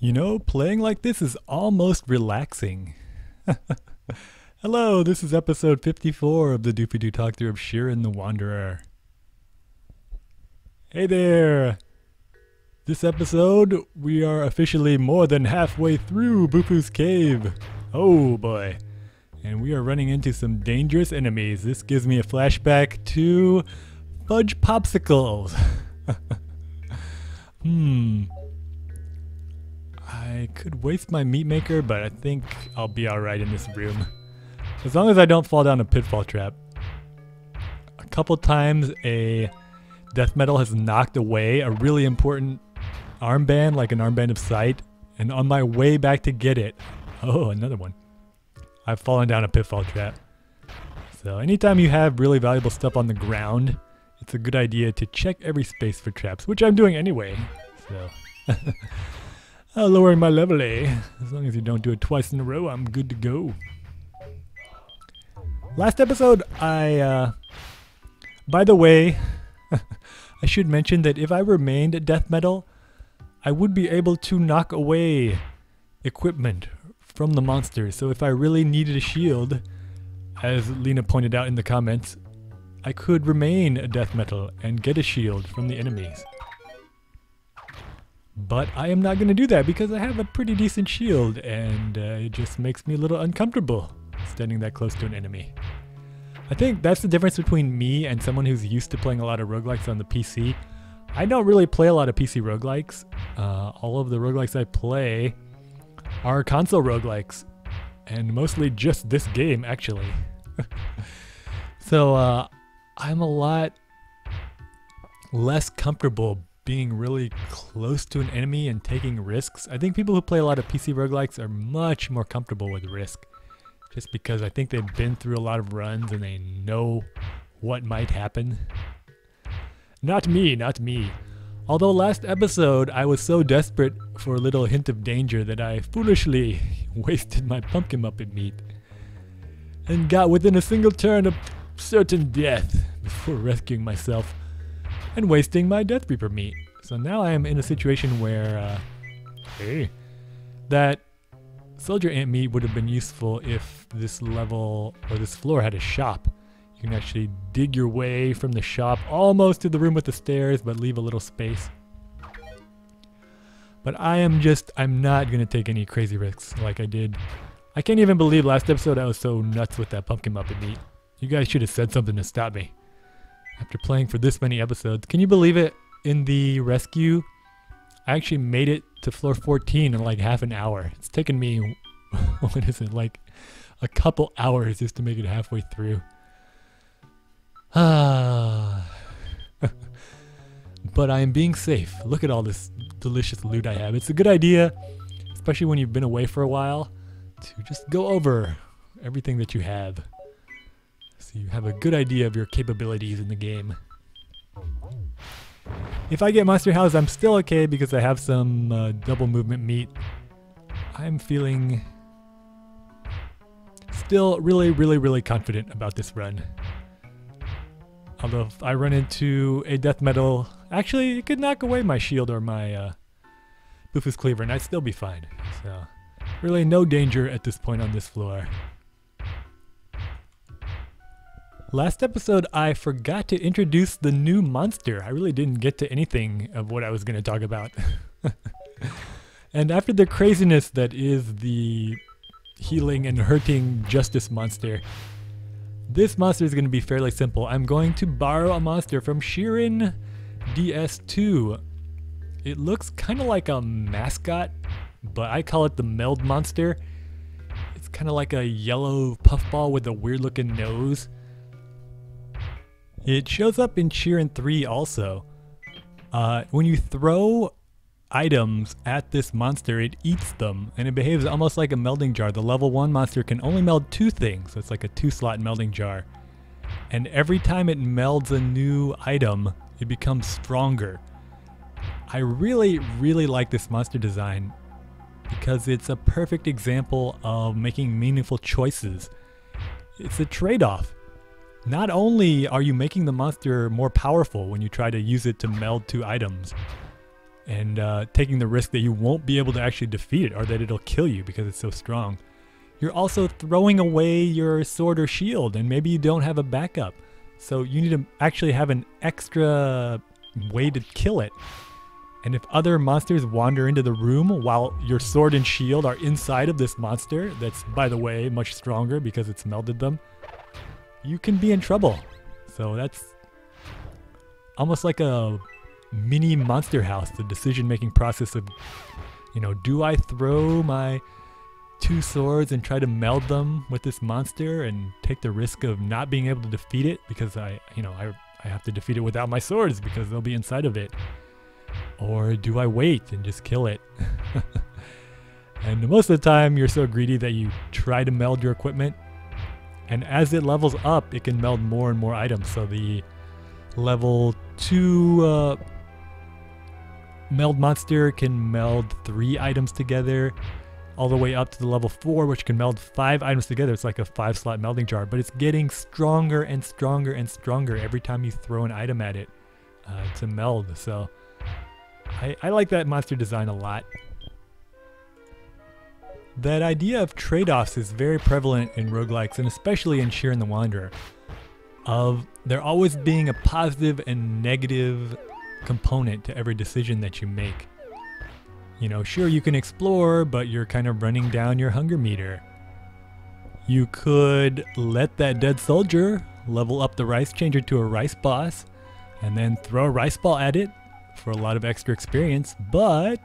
You know, playing like this is almost relaxing. Hello, this is episode 54 of the Doofy Doo Talk Through of Shiren the Wanderer. Hey there! This episode, we are officially more than halfway through Bufu's cave. Oh boy. And we are running into some dangerous enemies. This gives me a flashback to fudge popsicles. I could waste my meat maker, but I think I'll be alright in this room. As long as I don't fall down a pitfall trap. A couple times a death metal has knocked away a really important armband, like an armband of sight, and on my way back to get it, oh, another one, I've fallen down a pitfall trap. So anytime you have really valuable stuff on the ground, it's a good idea to check every space for traps, which I'm doing anyway. So lowering my level A. As long as you don't do it twice in a row, I'm good to go. Last episode, by the way, I should mention that if I remained at death metal, I would be able to knock away equipment from the monsters. So if I really needed a shield, as Lena pointed out in the comments, I could remain a death metal and get a shield from the enemies. But I am not going to do that because I have a pretty decent shield and it just makes me a little uncomfortable standing that close to an enemy. I think that's the difference between me and someone who's used to playing a lot of roguelikes on the PC. I don't really play a lot of PC roguelikes. All of the roguelikes I play are console roguelikes, and mostly just this game actually. So I'm a lot less comfortable being really close to an enemy and taking risks. I think people who play a lot of PC roguelikes are much more comfortable with risk, just because I think they've been through a lot of runs and they know what might happen. Not me, not me. Although last episode I was so desperate for a little hint of danger that I foolishly wasted my pumpkin muppet meat and got within a single turn of certain death before rescuing myself and wasting my Death Reaper meat. So now I am in a situation where that Soldier Ant Meat would have been useful if this level or this floor had a shop. You can actually dig your way from the shop almost to the room with the stairs, but leave a little space. But I'm not going to take any crazy risks like I did. I can't even believe last episode I was so nuts with that pumpkin muppet meat. You guys should have said something to stop me. After playing for this many episodes, can you believe it? In the rescue, I actually made it to floor 14 in like half an hour. It's taken me, what is it, like a couple hours just to make it halfway through. But I am being safe. Look at all this delicious loot I have. It's a good idea, especially when you've been away for a while, to just go over everything that you have, so you have a good idea of your capabilities in the game. If I get monster housed, I'm still okay because I have some double movement meat. I'm feeling still really confident about this run. Although if I run into a death metal, actually it could knock away my shield or my Bufu's cleaver and I'd still be fine. So really no danger at this point on this floor. Last episode, I forgot to introduce the new monster. I really didn't get to anything of what I was going to talk about. And after the craziness that is the healing and hurting justice monster, this monster is going to be fairly simple. I'm going to borrow a monster from Shiren DS2. It looks kind of like a mascot, but I call it the meld monster. It's kind of like a yellow puffball with a weird looking nose. It shows up in Shiren 3 also. When you throw items at this monster, it eats them, and it behaves almost like a melding jar. The level 1 monster can only meld 2 things, so it's like a 2-slot melding jar. And every time it melds a new item, it becomes stronger. I really like this monster design because it's a perfect example of making meaningful choices. It's a trade-off. Not only are you making the monster more powerful when you try to use it to meld 2 items, and taking the risk that you won't be able to actually defeat it or that it'll kill you because it's so strong. You're also throwing away your sword or shield, and maybe you don't have a backup. So you need to actually have an extra way to kill it. And if other monsters wander into the room while your sword and shield are inside of this monster, that's, by the way, much stronger because it's melded them, you can be in trouble. So that's almost like a mini monster house, the decision-making process of, you know, do I throw my 2 swords and try to meld them with this monster and take the risk of not being able to defeat it because I have to defeat it without my swords because they'll be inside of it? Or do I wait and just kill it? And most of the time you're so greedy that you try to meld your equipment, and as it levels up it can meld more and more items. So the level 2 meld monster can meld 3 items together, all the way up to the level 4, which can meld 5 items together. It's like a 5-slot melding jar, but it's getting stronger and stronger and stronger every time you throw an item at it to meld. So I like that monster design a lot. That idea of trade-offs is very prevalent in roguelikes, and especially in Shiren the Wanderer, of there always being a positive and negative component to every decision that you make. You know, sure, you can explore, but you're kind of running down your hunger meter. You could let that dead soldier level up the rice changer to a rice boss, and then throw a rice ball at it for a lot of extra experience, but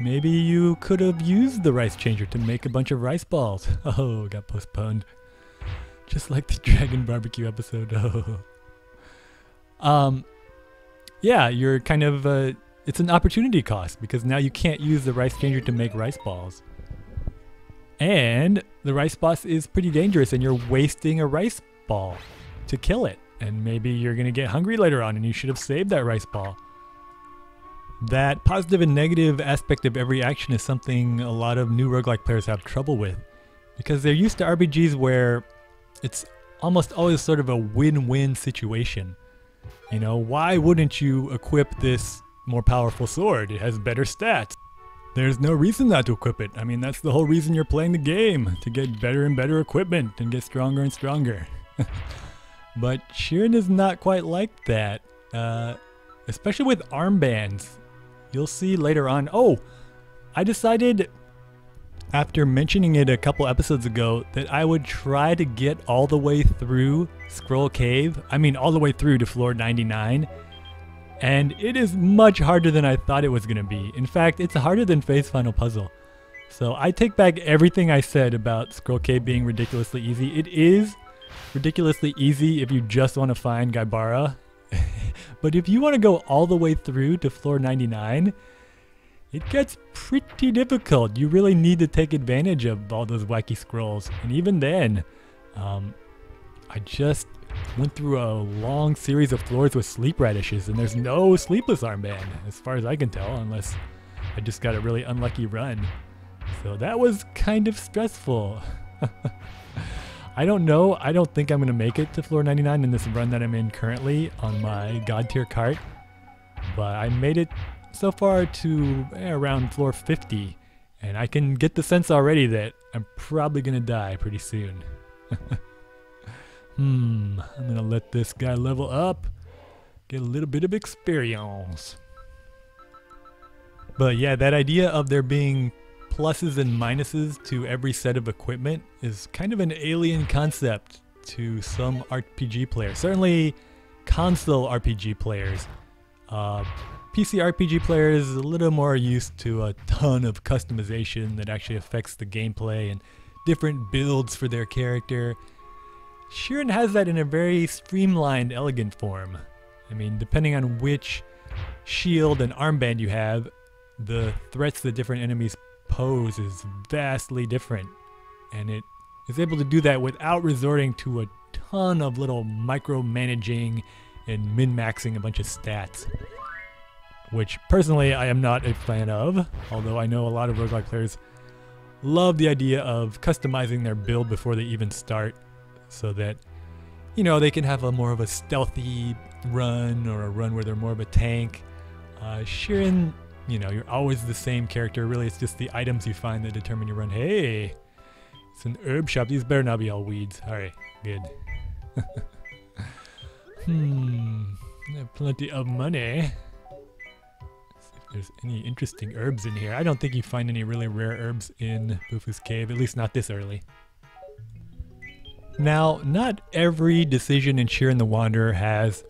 maybe you could have used the rice changer to make a bunch of rice balls. Oh, got postponed. Just like the Dragon Barbecue episode. Oh. Yeah, you're kind of, it's an opportunity cost because now you can't use the rice changer to make rice balls. And the rice boss is pretty dangerous and you're wasting a rice ball to kill it. And maybe you're going to get hungry later on and you should have saved that rice ball. That positive and negative aspect of every action is something a lot of new roguelike players have trouble with, because they're used to RPGs where it's almost always sort of a win-win situation. You know, why wouldn't you equip this more powerful sword? It has better stats. There's no reason not to equip it. I mean, that's the whole reason you're playing the game, to get better and better equipment and get stronger and stronger. But Shiren is not quite like that, especially with armbands. You'll see later on. Oh, I decided after mentioning it a couple episodes ago that I would try to get all the way through Scroll Cave. I mean, all the way through to floor 99. And it is much harder than I thought it was going to be. In fact, it's harder than Faye's Final Puzzle. So I take back everything I said about Scroll Cave being ridiculously easy. It is ridiculously easy if you just want to find Gaibara. But if you want to go all the way through to floor 99, it gets pretty difficult. You really need to take advantage of all those wacky scrolls. And even then, I just went through a long series of floors with sleep radishes, and there's no sleepless armband, as far as I can tell, unless I just got a really unlucky run. So that was kind of stressful. I don't know. I don't think I'm going to make it to floor 99 in this run that I'm in currently on my God tier cart. But I made it so far to around floor 50. And I can get the sense already that I'm probably going to die pretty soon. I'm going to let this guy level up. Get a little bit of experience. But yeah, that idea of there being pluses and minuses to every set of equipment is kind of an alien concept to some RPG players. Certainly console RPG players. PC RPG players a little more used to a ton of customization that actually affects the gameplay and different builds for their character. Shiren has that in a very streamlined, elegant form. I mean, depending on which shield and armband you have, the threats that different enemies pose is vastly different, and it is able to do that without resorting to a ton of little micromanaging and min-maxing a bunch of stats, which personally I am not a fan of, although I know a lot of roguelike players love the idea of customizing their build before they even start, so that, you know, they can have a more of a stealthy run or a run where they're more of a tank. Shiren you know, you're always the same character. Really, it's just the items you find that determine your run. Hey, it's an herb shop. These better not be all weeds. All right, good. Plenty of money. Let's see if there's any interesting herbs in here. I don't think you find any really rare herbs in Bufu's Cave, at least not this early. Now, not every decision in Shiren the Wanderer has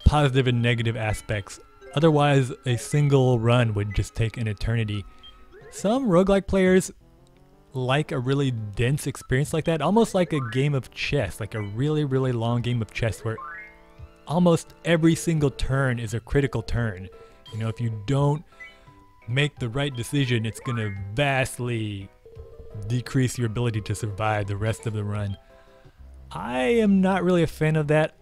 positive and negative aspects. Otherwise, a single run would just take an eternity. Some roguelike players like a really dense experience like that, almost like a game of chess, like a really, really long game of chess where almost every single turn is a critical turn. You know, if you don't make the right decision, it's going to vastly decrease your ability to survive the rest of the run. I am not really a fan of that,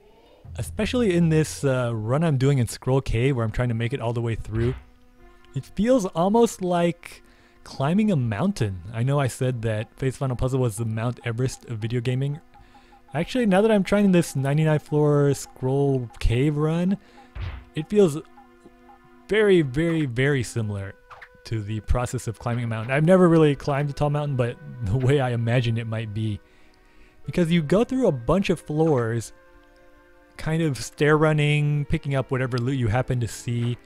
especially in this run I'm doing in Scroll Cave where I'm trying to make it all the way through. It feels almost like climbing a mountain. I know I said that Fate's Final Puzzle was the Mount Everest of video gaming. Actually, now that I'm trying this 99 floor Scroll Cave run, it feels very, very, very similar to the process of climbing a mountain. I've never really climbed a tall mountain, but the way I imagine it might be. Because you go through a bunch of floors, kind of stair running, picking up whatever loot you happen to see,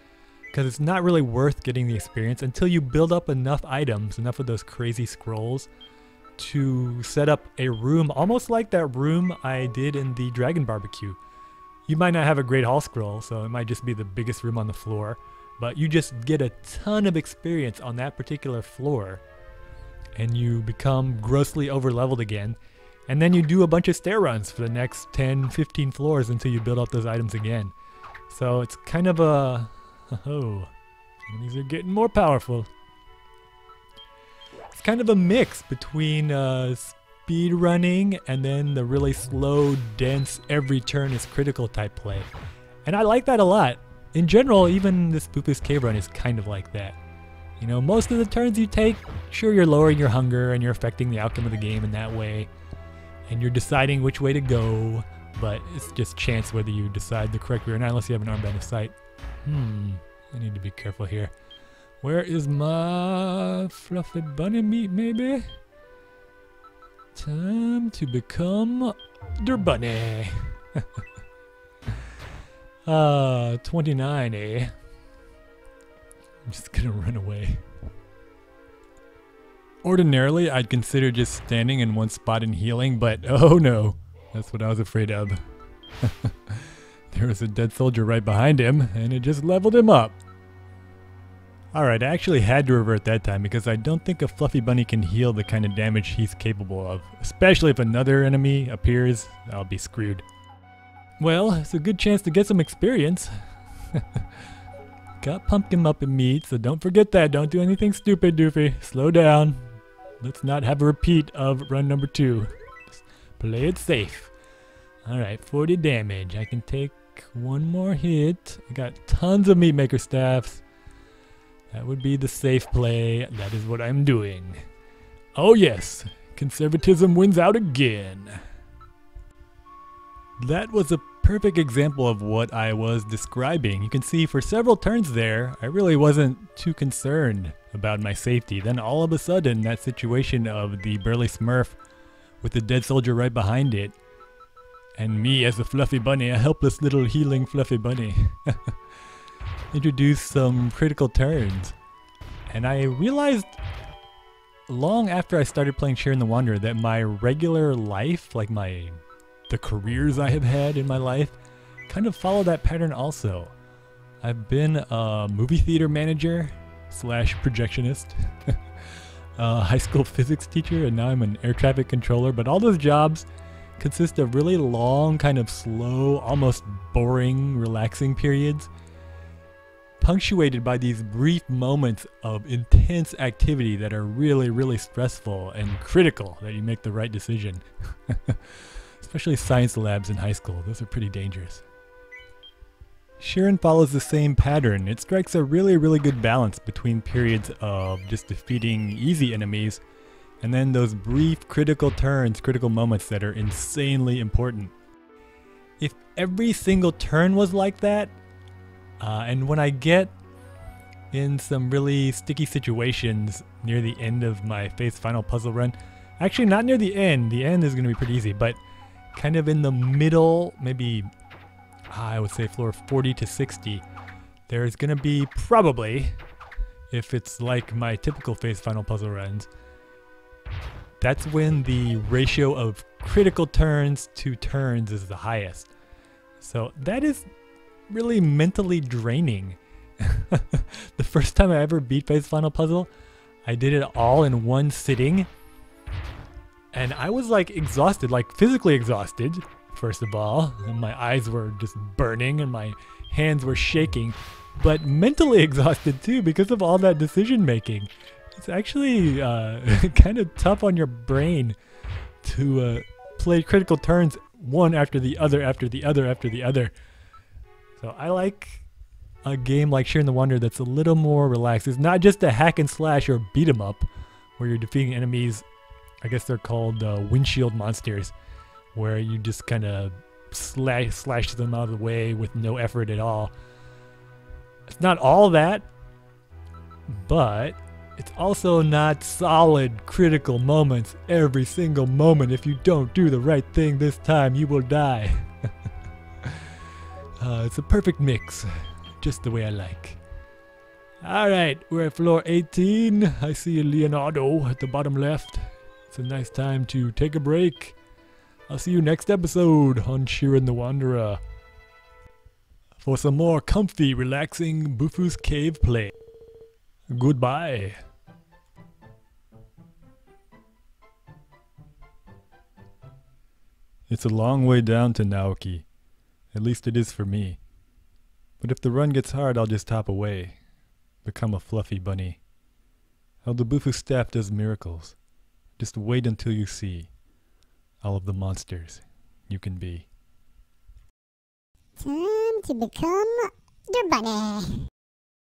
because it's not really worth getting the experience until you build up enough items, enough of those crazy scrolls, to set up a room almost like that room I did in the Dragon Barbecue. You might not have a Great Hall Scroll, so it might just be the biggest room on the floor, but you just get a ton of experience on that particular floor, and you become grossly over-leveled again. And then you do a bunch of stair runs for the next 10, 15 floors until you build up those items again. So it's kind of a... Oh, enemies are getting more powerful. It's kind of a mix between speed running and then the really slow, dense, every turn is critical type play. And I like that a lot. In general, even this Bufu's Cave run is kind of like that. You know, most of the turns you take, sure, you're lowering your hunger and you're affecting the outcome of the game in that way. And you're deciding which way to go, but it's just chance whether you decide the correct way or not, unless you have an armband of sight. I need to be careful here. Where is my fluffy bunny meat, maybe? Time to become der bunny. 29, eh? I'm just gonna run away. Ordinarily, I'd consider just standing in one spot and healing, but oh no, that's what I was afraid of. There was a dead soldier right behind him, and it just leveled him up. Alright, I actually had to revert that time because I don't think a fluffy bunny can heal the kind of damage he's capable of. Especially if another enemy appears, I'll be screwed. Well, it's a good chance to get some experience. Got pumpkin muppet meat, so don't forget that. Don't do anything stupid, Doofy. Slow down. Let's not have a repeat of run number 2. Just play it safe. Alright, 40 damage. I can take one more hit. I got tons of meat maker staffs. That would be the safe play. That is what I'm doing. Oh yes, conservatism wins out again. That was a perfect example of what I was describing. You can see for several turns there, I really wasn't too concerned about my safety. Then all of a sudden, that situation of the burly smurf with the dead soldier right behind it, and me as a fluffy bunny, a helpless little healing fluffy bunny, introduced some critical turns. And I realized long after I started playing Shiren the Wanderer that my regular life, like the careers I have had in my life, kind of follow that pattern also. I've been a movie theater manager / projectionist, a high school physics teacher, and now I'm an air traffic controller, but all those jobs consist of really long, kind of slow, almost boring, relaxing periods, punctuated by these brief moments of intense activity that are really, really stressful and critical that you make the right decision. Especially science labs in high school, those are pretty dangerous. Shiren follows the same pattern. It strikes a really, really good balance between periods of just defeating easy enemies and then those brief critical turns, critical moments that are insanely important. If every single turn was like that, and when I get in some really sticky situations near the end of my phase final puzzle run. Actually, not near the end. The end is going to be pretty easy, but kind of in the middle, maybe I would say floor 40 to 60. There's going to be probably, if it's like my typical phase final puzzle runs, that's when the ratio of critical turns to turns is the highest. So that is really mentally draining. The first time I ever beat phase final puzzle, I did it all in one sitting. And I was like exhausted, like physically exhausted, first of all. And my eyes were just burning and my hands were shaking. But mentally exhausted too because of all that decision making. It's actually kind of tough on your brain to play critical turns one after the other, after the other, after the other. So I like a game like Shiren the Wanderer that's a little more relaxed. It's not just a hack and slash or beat 'em up where you're defeating enemies. I guess they're called windshield monsters, where you just kind of slash them out of the way with no effort at all. It's not all that, but it's also not solid critical moments every single moment. If you don't do the right thing this time, you will die. It's a perfect mix, just the way I like. Alright, we're at floor 18. I see Leonardo at the bottom left. It's a nice time to take a break. I'll see you next episode on Shiren the Wanderer for some more comfy, relaxing Bufu's Cave play. Goodbye. It's a long way down to Naoki. At least it is for me. But if the run gets hard, I'll just hop away. Become a fluffy bunny. How the Bufu staff does miracles. Just wait until you see all of the monsters you can be. Time to become the bunny.